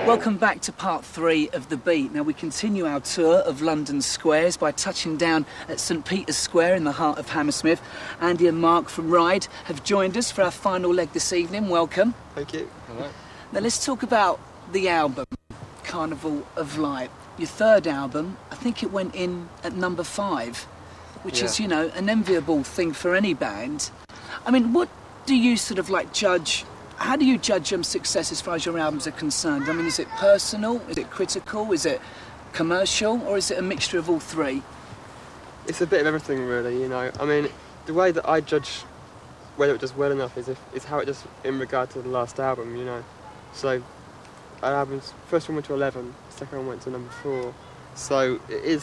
Welcome back to part 3 of The Beat. Now we continue our tour of London squares by touching down at St Peter's Square in the heart of Hammersmith. Andy and Mark from Ride have joined us for our final leg this evening. Welcome. Thank you. Hello. Now let's talk about the album, Carnival of Light. Your third album, I think it went in at number 5, which is, you know, an enviable thing for any band. I mean, what do you sort of like judge? How do you judge success as far as your albums are concerned? I mean, is it personal? Is it critical? Is it commercial? Or is it a mixture of all three? It's a bit of everything, really, you know. I mean, the way that I judge whether it does well enough is how it does in regard to the last album, you know. So, our albums, first one went to 11, second one went to number 4. So, we're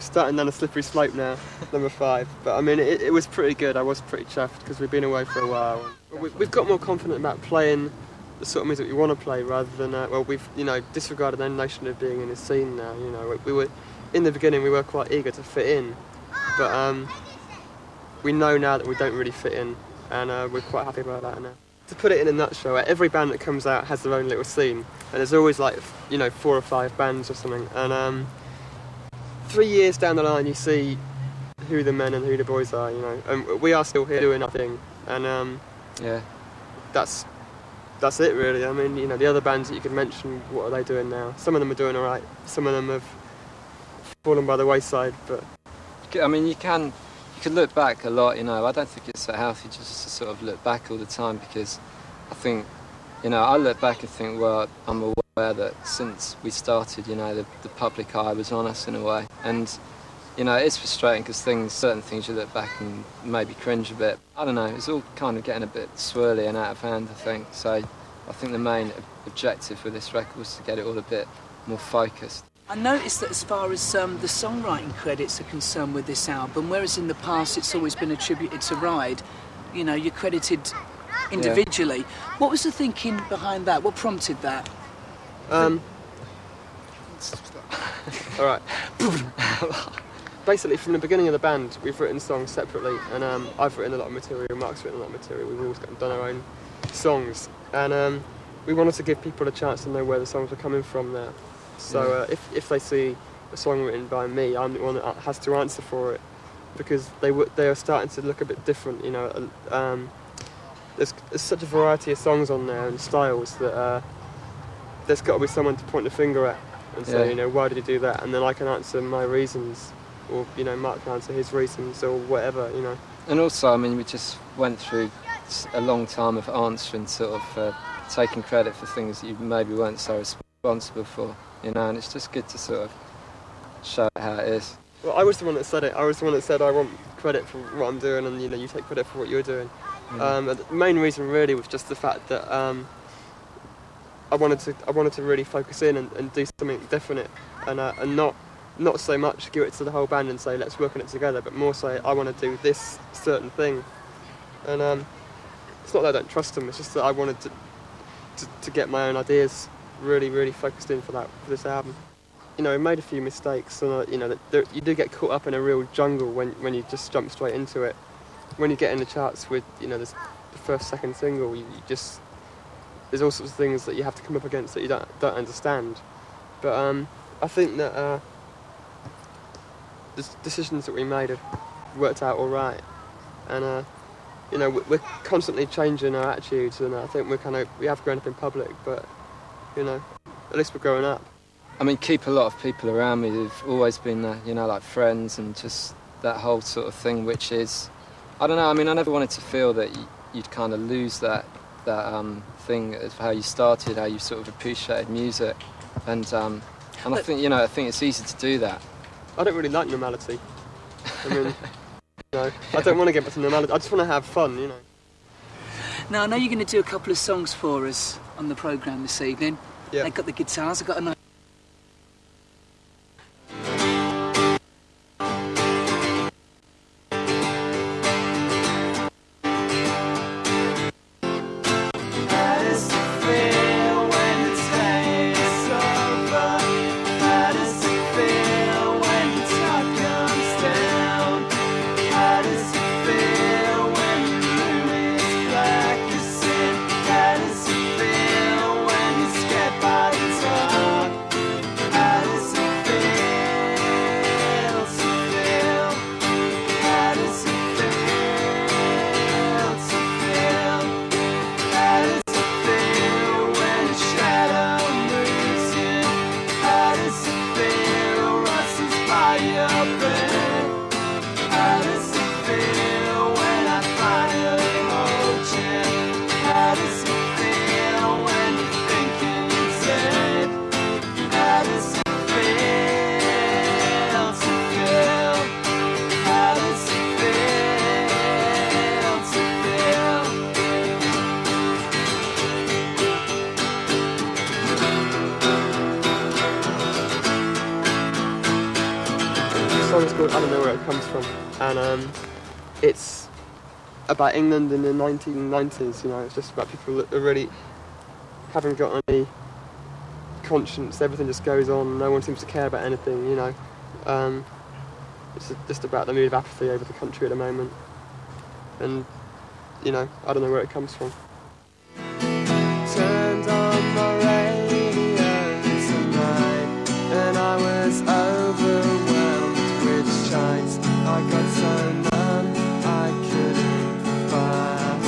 starting down a slippery slope now, number 5. But I mean, it was pretty good. I was pretty chuffed because we've been away for a while. We've got more confident about playing the sort of music we want to play rather than, well, we've, you know, disregarded any notion of being in a scene now, you know. We were, in the beginning, we were quite eager to fit in, but we know now that we don't really fit in, and we're quite happy about that now. To put it in a nutshell, every band that comes out has their own little scene, and there's always like, you know, 4 or 5 bands or something, and 3 years down the line you see who the men and who the boys are, you know, and we are still here doing our thing, and yeah, that's it really. I mean, you know, the other bands that you could mention, what are they doing now? Some of them are doing all right, some of them have fallen by the wayside, but I mean, you can look back a lot, you know. I don't think it's so healthy just to sort of look back all the time, because I think, you know, I look back and think, well, I'm aware that since we started, you know, the public eye was on us in a way, and you know, it's frustrating because certain things you look back and maybe cringe a bit. I don't know, it's all kind of getting a bit swirly and out of hand, I think. So I think the main objective with this record was to get it all a bit more focused. I noticed that as far as the songwriting credits are concerned with this album, whereas in the past it's always been attributed to Ride, you know, you're credited individually. Yeah. What was the thinking behind that? What prompted that? All right. Basically, from the beginning of the band, we've written songs separately, and I've written a lot of material, Mark's written a lot of material, we've always done our own songs, and we wanted to give people a chance to know where the songs were coming from there. So if they see a song written by me, I'm the one that has to answer for it, because they are starting to look a bit different, you know. There's such a variety of songs on there and styles that there's got to be someone to point the finger at and say, you know, why did you do that? And then I can answer my reasons, or, you know, Mark can answer his reasons, or whatever, you know. And also, I mean, we just went through a long time of answering, sort of taking credit for things that you maybe weren't so responsible for, you know, and it's just good to sort of show how it is. Well, I was the one that said it. I was the one that said I want credit for what I'm doing, and, you know, you take credit for what you're doing. The main reason really was just the fact that I wanted to really focus in and do something definite, and not so much give it to the whole band and say let's work on it together, but more say I want to do this certain thing. And it's not that I don't trust them, it's just that I wanted to get my own ideas really focused in for this album. You know, we made a few mistakes, and you know, you do get caught up in a real jungle when you just jump straight into it. When you get in the charts with, you know, the first, second single, you just, there's all sorts of things that you have to come up against that you don't understand. But I think that the decisions that we made have worked out all right, and you know, we're constantly changing our attitudes, and I think we have grown up in public, but, you know, at least we're growing up. I mean, keep a lot of people around me who've always been, you know, like friends, and just that whole sort of thing, which is, I don't know, I mean, I never wanted to feel that you'd kind of lose that thing of how you started, how you sort of appreciated music, and I think, you know, I think it's easy to do that. I don't really like normality. I mean, you know, I don't want to get back to normality. I just want to have fun, you know. Now, I know you're going to do a couple of songs for us on the programme this evening. Yeah. They've got the guitars, I've got a nice... By called I Don't Know Where It Comes From, and it's about England in the 1990s. You know, it's just about people that are really haven't got any conscience. Everything just goes on. No one seems to care about anything. You know, it's just about the mood of apathy over the country at the moment, and you know, I don't know where it comes from. Turned on my radio tonight, and I was overwhelmed with shite. I got so numb I couldn't fight.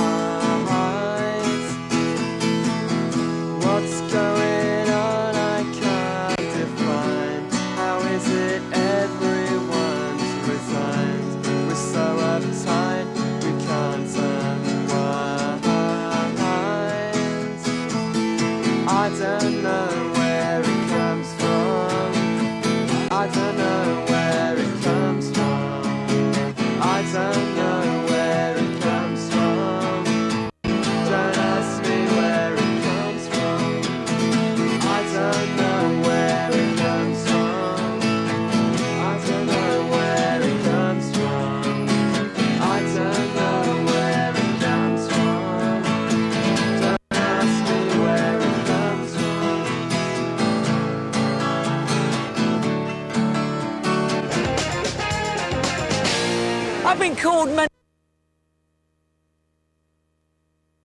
What's going on? I can't define. How is it everyone's resigned? We're so uptight we can't unwind. I don't know where it comes from. I don't know where it comes from. I don't know where it comes from. Don't ask me where it comes from. I don't know where it comes from. I don't know where it comes from. I don't know where it comes from. Don't ask me where it comes from. I've been called many